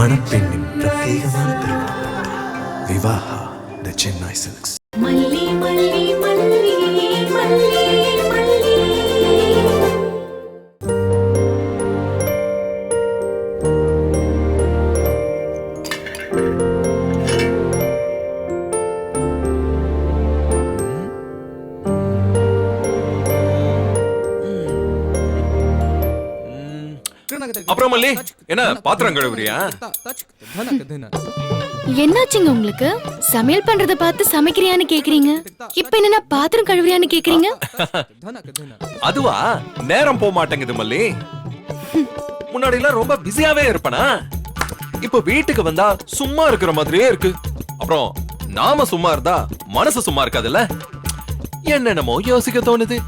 மணப்பெண்ணின் பிரத்யேகமான திருமணம். விவாஹா தி சென்னை சில்க்ஸ். மல்லி மல்லி மல்லி மல்லி மல்லி. அப்புறம் மல்லி என்ன பாத்திரம் கழுவுறியா? என்னாச்சுங்க உங்களுக்கு? சமையல் பண்றத பார்த்து சமைக்கிறியான்னு கேக்குறீங்க, இப்ப என்னன்னா பாத்திரம் கழுவுறியான்னு கேக்குறீங்க? அதுவா, நேரம் போக மாட்டேங்குது மல்லி. முன்னாடி எல்லாம் ரொம்ப பிஸியாவே இருப்பனா, இப்ப வீட்டுக்கு வந்தா சும்மா இருக்கிற மாதிரியே இருக்கு. அப்புறம் நாம சும்மா இருந்தா மனசு சும்மா இருக்காதுல்ல, என்னென்னமோ யோசிக்க தோணுது.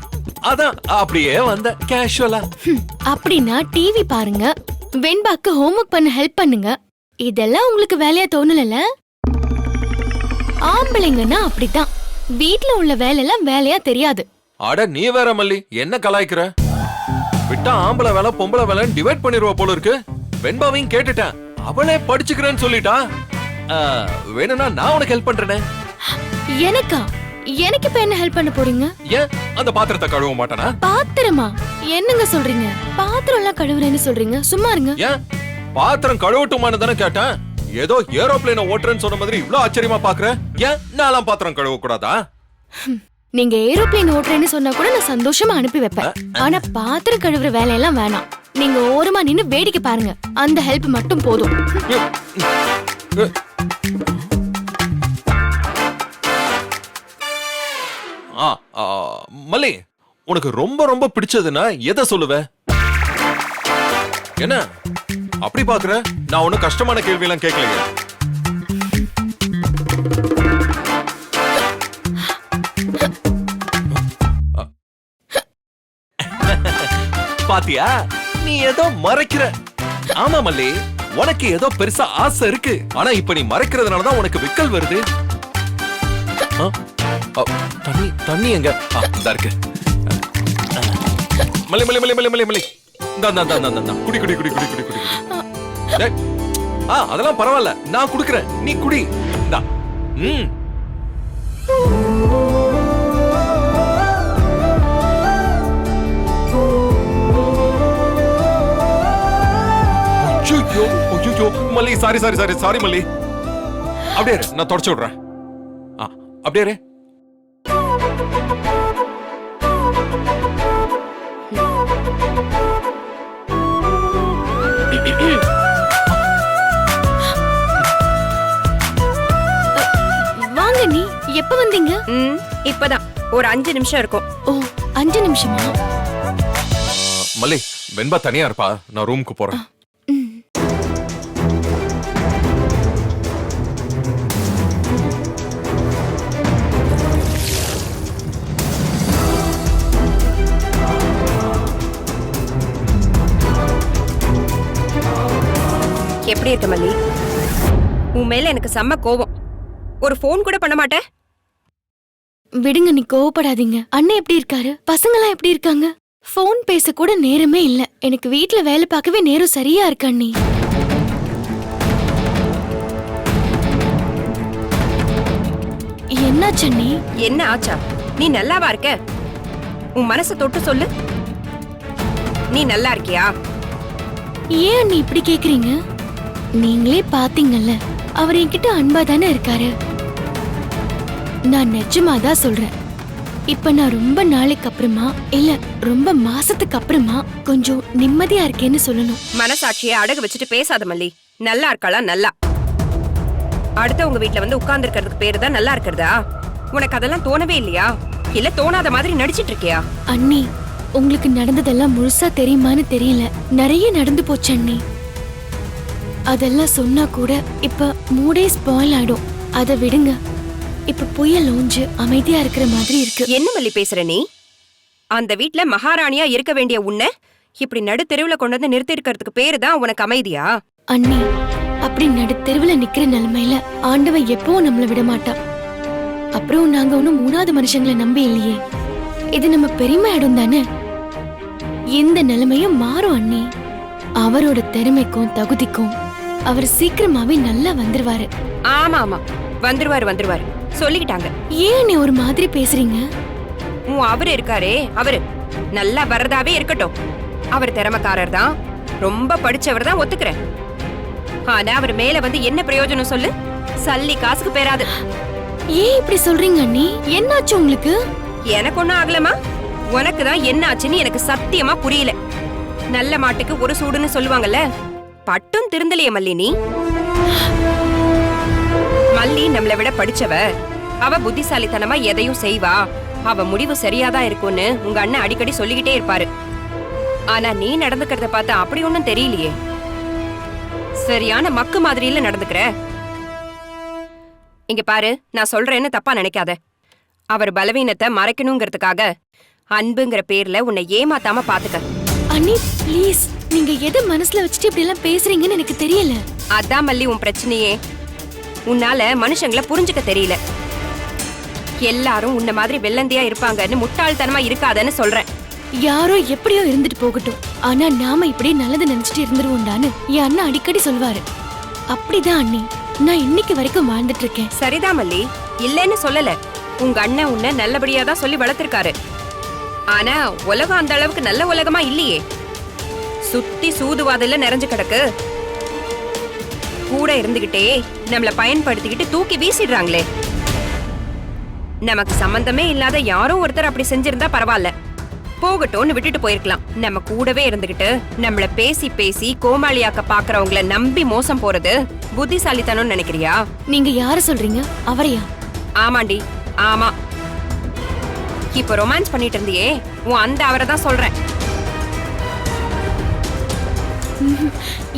அதான் அப்படியே வந்த கேஷுவலா. அப்படின்னா டிவி பாருங்க, வெண்பாக்கு ஹோம்வொர்க் பண்ண ஹெல்ப் பண்ணுங்க. இதெல்லாம் உங்களுக்கு வேலையா தோணல? ஆம்பளைங்கன்னா அப்படித்தான், வீட்ல உள்ள வேலையெல்லாம் வேலையா தெரியாது. அட நீ வேற மல்லி, என்ன கலாய்க்கிற? விட்டா ஆம்பளை வேலை பொம்பளை வேலைன்னு டிவைட் பண்ணிடுவா போல இருக்கு. வெண்பாவையும் கேட்டுட்டேன், அவளே படிச்சுக்கிறேன்னு சொல்லிட்டா. வேணும்னா நான் உனக்கு ஹெல்ப் பண்றேனே. எனக்கா? எனக்கு இப்ப என்ன ஹெல்ப் பண்ண போறீங்க? ஏன் அந்த பாத்திரத்தை கழுவ மாட்டானா? பாத்திரமா? என்னங்க சொல்றீங்க? பாத்திரம் எல்லாம் கழுவுறேன்னு சொல்றீங்க, சும்மா இருங்க. ஏன் பாத்திரம் கழுவட்டுமான்னு தானே கேட்டேன். ஏதோ ஏரோப்ளேன ஓட்டுறேன்னு சொன்ன மாதிரி இவ்ளோ ஆச்சரியமா பாக்குற. ஏன் நான்லாம் பாத்திரம் கழுவ கூடாதா? நீங்க ஏரோப்ளேன் ஓட்டுறேன்னு சொன்னா கூட நான் சந்தோஷமா அனுப்பி வைப்பேன். ஆனா பாத்திரம் கழுவுற வேலையெல்லாம் வேணாம். நீங்க ஓரமா நின்னு வேடிக்கை பாருங்க, அந்த ஹெல்ப் மட்டும் போதும். மல்லி, உனக்கு ரொம்ப ரொம்ப பிடிச்சதுன்னா எதை சொல்லுவ? என்ன அப்படி பாக்குற? நான் ஒன்னும் கஷ்டமான கேள்வி எல்லாம் கேட்கலையே. பாத்தியா, நீ ஏதோ மறைக்கிற. ஆமா மல்லி, உனக்கு ஏதோ பெருசா ஆசை இருக்கு. ஆனா இப்ப நீ மறைக்கிறதுனாலதான் உனக்கு விக்கல் வருது. தண்ணி தண்ணி எங்க இருக்கு? மல்லி மல்லி மல்லி மல்லி மல்லி மல்லி, குடி குடி குடி குடி குடி குடி. அதெல்லாம் பரவாயில்ல, நான் குடுக்கறேன், நீ குடி. மல்லி சாரி சாரி சாரி சாரி மல்லி. அப்படியே நான் தொடச்சு விடுறேன். அப்படியே வாங்க. நீ எப்ப வந்தீங்க? இப்பதான் ஒரு 5 நிமிஷம் இருக்கும். ஓ, 5 நிமிஷமா? மல்லி, வெண்பா தனியா இருப்பா, நான் ரூமுக்கு போறேன். எப்படி இருக்க மல்லி? உன் மேல எனக்கு செம்ம கோபம். ஒரு போன் கூட பண்ண மாட்டேன். விடுங்க, நீ கோவப்படாதீங்க. அண்ணன் எப்படி இருக்காரு? பசங்கெல்லாம் எப்படி இருக்காங்க? போன் பேச கூட நேரமே இல்ல. எனக்கு வீட்ல வேலை பார்க்கவே நேரம் சரியா இருக்கு அண்ணி. என்னாச்சு அண்ணி? என்ன ஆச்சா? நீ நல்லாவா இருக்க? உன் மனசை தொட்டு சொல்லு, நீ நல்லா இருக்கியா? ஏன் அண்ணி இப்படி கேக்குறீங்க? நீங்களே பாத்தீங்கல்ல, அவர் என்கிட்ட அன்பா தானே இருக்காரு. நான் நிஜமாதான் சொல்றேன். இப்ப நான் ரொம்ப நாளைக்கு அப்புறமா, இல்ல ரொம்ப மாசத்துக்கு அப்புறமா கொஞ்சம் நிம்மதியா இருக்கேன்னு சொல்லணும். மனசாட்சியை அடகு வச்சுட்டு பேசாத மல்லி. நல்லா இருக்காளா? நல்லா. அடுத்தவங்க வீட்டுல வந்து உட்கார்ந்து இருக்கிறதுக்கு பேரு தான் நல்லா இருக்கிறதா? உனக்கு அதெல்லாம் தோணவே இல்லையா? இல்ல தோணாத மாதிரி நடிச்சிட்டு இருக்கியா? அண்ணி, உங்களுக்கு நடந்ததெல்லாம் முழுசா தெரியுமான்னு தெரியல. நிறைய நடந்து போச்சு அண்ணி. அதெல்லாம் சொன்னா கூட இப்ப மூடே ஸ்பாயில் ஆயிடும். அதை விடுங்க. இப்ப புயல் ஓஞ்சு அமைதியா இருக்கிற மாதிரி இருக்கு. என்ன மல்லி பேசுற நீ? அந்த வீட்ல மகாராணியா இருக்க வேண்டிய உன்னை இப்படி நடு தெருவுல கொண்டு வந்து நிறுத்தி இருக்கிறதுக்கு பேரு தான் உனக்கு அமைதியா? அண்ணி, அப்படி நடு தெருவுல நிக்கிற நிலைமையில ஆண்டவன் எப்பவும் நம்மள விட மாட்டான். அப்புறம் நாங்க ஒன்னும் 3வது மனுஷங்களை நம்பி இல்லையே. இது நம்ம பெருமை இடம் தானே. இந்த நிலைமையும் மாறும் அண்ணி. அவரோட திறமைக்கும் தகுதிக்கும் அவர் சீக்கிரமாவே நல்லா வந்துருவாரு. ஆமா ஆமா, வந்துருவாரு சொல்லிக்கிட்டாங்க. ஏன் நீ ஒரு மாதிரி பேசுறீங்க? அவரு இருக்காரே, அவரு நல்லா வரதாவே இருக்கட்டும். அவர் திறமைக்காரர் தான், ரொம்ப படிச்சவர் தான், ஒத்துக்கிறேன். ஆனா அவர் மேல வந்து என்ன பிரயோஜனம் சொல்லு? சல்லி காசுக்கு பேராது. ஏன் இப்படி சொல்றீங்க அண்ணி? என்னாச்சு உங்களுக்கு? எனக்கு ஒண்ணும் ஆகலமா, உனக்கு தான் என்ன ஆச்சுன்னு எனக்கு சத்தியமா புரியல. நல்ல மாட்டுக்கு ஒரு சூடுன்னு சொல்லுவாங்கல்ல, பட்டும் திருந்தலையே மல்லி நீ. மல்லி நம்மளை விட படிச்சவ, அவ புத்திசாலித்தனமா எதையும் செய்வா, அவ முடிவு சரியாதான் இருக்கும்னு உங்க அண்ணன் அடிக்கடி சொல்லிக்கிட்டே இருப்பாரு. ஆனா நீ நடந்துக்கிறத பார்த்தா அப்படி ஒண்ணும் தெரியலையே. சரியான மக்கு மாதிரியில நடந்துக்கிற. இங்க பாரு, நான் சொல்றேன்னு தப்பா நினைக்காத. அவர் பலவீனத்தை மறைக்கணுங்கிறதுக்காக அன்புங்கிற பேர்ல உன்னை ஏமாத்தாம பாத்துக்க. அண்ணி ப்ளீஸ், நீங்க எதை மனசுல வச்சுட்டு இப்படி எல்லாம் பேசுறீங்கன்னு எனக்கு தெரியல. அதான் மல்லி உன் பிரச்சனையே. உன்னால மனுஷங்களை புரிஞ்சுக்க தெரியல. எல்லாரும் உன்ன மாதிரி வெள்ளந்தியா இருப்பாங்கன்னு முட்டாள்தனமா இருக்காதன்னு சொல்றேன். யாரோ எப்படியோ இருந்துட்டு போகட்டும், ஆனா நாம இப்படி நல்லது நினைச்சிட்டு இருந்துருவோம்டான்னு என் அண்ணன் அடிக்கடி சொல்வாரு. அப்படிதான் அண்ணி நான் இன்னைக்கு வரைக்கும் வாழ்ந்துட்டு இருக்கேன். சரிதான் மல்லி, இல்லன்னு சொல்லல. உங்க அண்ணன் உன்னை நல்லபடியா தான் சொல்லி வளர்த்திருக்காரு. ஆனா உலகம் அந்த அளவுக்கு நல்ல உலகமா இல்லையே. சுத்தி சூதுவாதல்ல நிறைஞ்சு கிடக்கு. கூட இருந்துகிட்டே நம்மள பயன்படுத்திக்கிட்டு தூக்கி வீசிடுறாங்களே. நமக்கு சம்பந்தமே இல்லாத யாரோ ஒருத்தர் அப்படி செஞ்சிருந்தா பரவாயில்ல, போகட்டும்னு விட்டுட்டு போயிருக்கலாம். நம்ம கூடவே இருந்துகிட்டு நம்மள பேசி பேசி கோமாளியாக்க பாக்குறவங்கள நம்பி மோசம் போறது புத்திசாலித்தனம் நினைக்கிறியா? நீங்க யார சொல்றீங்க? அவரையா? ஆமாண்டி, ஆமா. இப்ப ரொமான்ஸ் பண்ணிட்டு இருந்தியே, உன் அந்த அவரை தான் சொல்றேன்.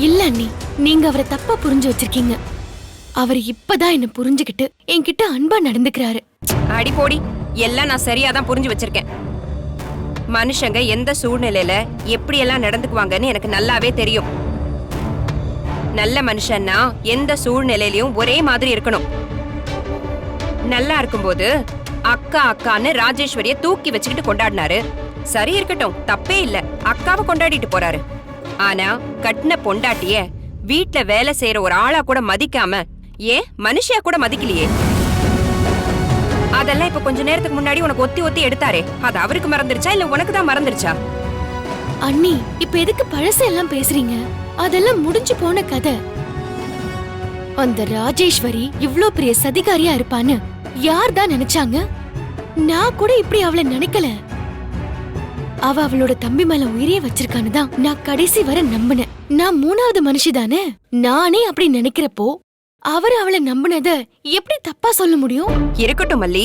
இல்ல அண்ணி, நீங்க அவரை தப்பா புரிஞ்சு வச்சிருக்கீங்க. அவர் இப்பதான் என்ன புரிஞ்சுகிட்டு என்கிட்ட அன்பா நடந்துக்கிறாரு. அடி போடி, எல்லாம் நான் சரியாதான் புரிஞ்சு வச்சிருக்கேன். மனுஷங்க எந்த சூழ்நிலையில எப்படி எல்லாம் நடந்துக்குவாங்கன்னு எனக்கு நல்லாவே தெரியும். நல்ல மனுஷன்னா எந்த சூழ்நிலையிலயும் ஒரே மாதிரி இருக்கணும். நல்லா இருக்கும்போது அக்கா அக்கான்னு ராஜேஸ்வரிய தூக்கி வச்சுக்கிட்டு கொண்டாடினாரு. சரி இருக்கட்டும், தப்பே இல்ல, அக்காவை கொண்டாடிட்டு போறாரு. ஆனா கட்டின பொண்டாட்டிய வீட்ல வேலை செய்யற ஒரு ஆளா கூட மதிக்காம, ஏன் மனுஷியா கூட மதிக்கலையே. அதெல்லாம் இப்ப கொஞ்ச நேரத்துக்கு முன்னாடி உனக்கு ஒத்தி ஒத்தி எடுத்தாரே, அது அவருக்கு மறந்துருச்சா இல்ல உனக்கு தான் மறந்துருச்சா? அண்ணி இப்ப எதுக்கு பழசெல்லாம் பேசுறீங்க? அதெல்லாம் முடிஞ்சு போன கதை. அந்த ராஜேஸ்வரி இவ்ளோ பெரிய சதிகாரியா இருப்பான்னு யார் தான் நினைச்சாங்க? நான் கூட இப்படி அவளை நினைக்கல. அவ அவளோட தம்பி மேல உயிரே வச்சிருக்கான்னு தான் நான் கடைசி வரை நம்பினேன். நான் மூணாவது மனுஷி தானே. நானே அப்படி நினைக்கிறப்போ அவர் அவளை நம்பினத எப்படி தப்பா சொல்ல முடியும்? இருக்கட்டும் மல்லி,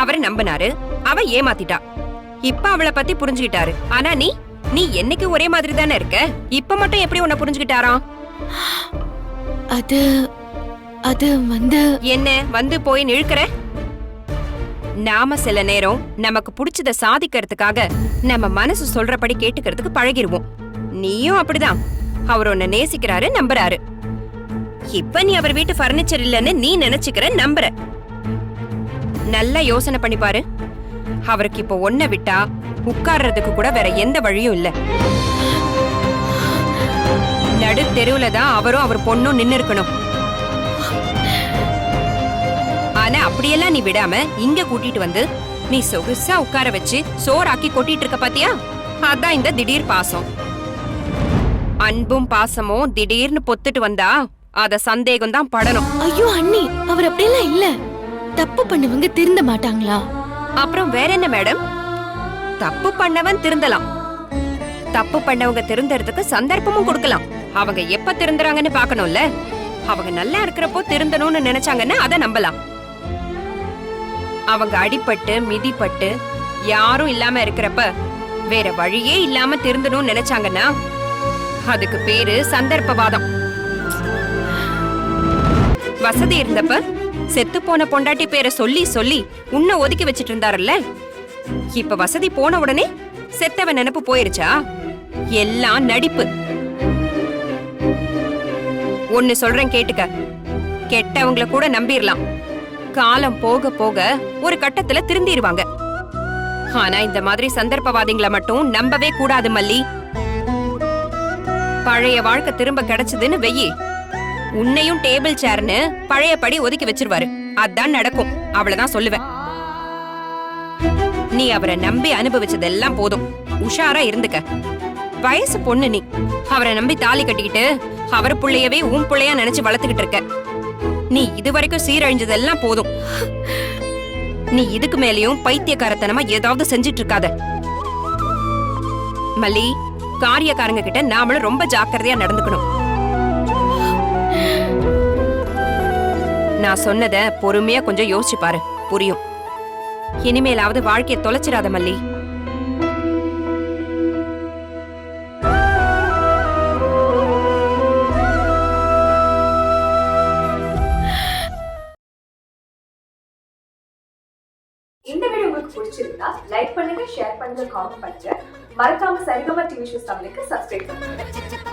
அவரை நம்பினாரு, அவ ஏமாத்திட்டா. இப்ப அவளை பத்தி புரிஞ்சுக்கிட்டாரு. ஆனா நீ என்னைக்கு ஒரே மாதிரி தானே இருக்க, இப்ப மட்டும் எப்படி உன்னை புரிஞ்சுக்கிட்டாராம்? அது அது வந்து என்ன வந்து போய் நிழுக்கிற? நாம சில நேரம் நமக்கு பிடிச்சத சாதிக்கிறதுக்காக நம்ம மனசு சொல்றபடி கேட்டுக்கிறதுக்கு பழகிருவோம். நீயும் அப்படிதான். அவர் உன்னை நேசிக்கிறாரு, நம்புறாரு. இப்ப நீ அவர் வீட்டு பர்னிச்சர் இல்லன்னு நீ நினைச்சுக்கிற, நம்புற. நல்லா யோசனை பண்ணி பாரு. அவருக்கு இப்ப ஒன்ன விட்டா உட்கார்றதுக்கு கூட வேற எந்த வழியும் இல்ல. நடு தெருவுல தான் அவரும் அவர் பொண்ணும் நின்னு இருக்கணும். ஆனா அப்படியெல்லாம் நீ விடாம இங்க கூட்டிட்டு வந்து நீ சொகுசா உட்கார வச்சு சோறாக்கி கொட்டிட்டு இருக்க பாத்தியா? அதான் இந்த திடீர் பாசம். அன்பும் பாசமும் திடீர்னு பொத்துட்டு வந்தா அத சந்தேகம் தான் படணும். ஐயோ அண்ணி, அவர் அப்படியெல்லாம் இல்ல. தப்பு பண்ணவங்க திருந்த மாட்டாங்களா? அப்புறம் வேற என்ன மேடம்? தப்பு பண்ணவன் திருந்தலாம், தப்பு பண்ணவங்க திருந்தறதுக்கு சந்தர்ப்பமும் கொடுக்கலாம். அவங்க எப்ப திருந்துறாங்கன்னு பாக்கணும்ல. அவங்க நல்லா இருக்கிறப்போ திருந்தணும்னு நினைச்சாங்கன்னா அத நம்பலாம். அவங்க அடிபட்டு மிதிப்பட்டு யாரும் இல்லாம இருக்கிறப்ப வேற வழியே இல்லாம திருந்தணும்னு நினைச்சாங்கன்னா அதுக்கு பேரு சந்தர்ப்பவாதம். வசதி இருந்தப்ப செத்து போன பொண்டாட்டி பேரை சொல்லி சொல்லி உன்னை ஒதுக்கி வச்சிட்டு இருந்தாருல்ல, இப்ப வசதி போன உடனே செத்தவன் நினைப்பு போயிருச்சா? எல்லாம் நடிப்பு. ஒன்னு சொல்றேன் கேட்டுக்க, கெட்டவங்கள கூட நம்பிரலாம். காலம் போக போக ஒரு கட்டத்துல திருந்திருவாங்க. ஆனா இந்த மாதிரி சந்தர்ப்பவாதிகளை மட்டும் நம்பவே கூடாது மல்லி. பழைய வாழ்க்கை திரும்ப கிடைச்சதுன்னு வெயி, உன்னையும் டேபிள் சேர்னு பழையபடி ஒதுக்கி வச்சிருவாரு. அதான் நடக்கும். அவ்வளவுதான் சொல்லுவேன். நீ அவரை நம்பி அனுபவிச்சதெல்லாம் போதும். உஷாரா இருந்துக்க. வயசு பொண்ணு நீ. அவரை நம்பி தாலி கட்டிக்கிட்டு அவர் புள்ளையவே உன் புள்ளையா நினைச்சு வளர்த்துக்கிட்டு இருக்க. நீ இதுவரைக்கும் சீரழிஞ்சதெல்லாம் போதும். நீ இதுக்கு மேலயும் பைத்தியக்காரத்தனமா ஏதாவது செஞ்சிட்டு இருக்காத. மல்லி, காரியக்காரங்க கிட்ட நாமளும் ரொம்ப ஜாக்கிரதையா நடந்துக்கணும். நான் சொன்னத பொறுமையா கொஞ்சம் யோசிச்சு பாரு, புரியும். இனிமேலாவது வாழ்க்கையை தொலைச்சிடாத மல்லி. இந்த வீடியோ உங்களுக்கு பிடிச்சிருந்தா லைக் பண்ணுங்க, ஷேர் பண்ணுங்க, காமெண்ட் பண்ணுங்க. மறக்காம சரிகமா டிவி ஷோஸ் தமிழுக்கு சப்ஸ்கிரைப் பண்ணுங்க.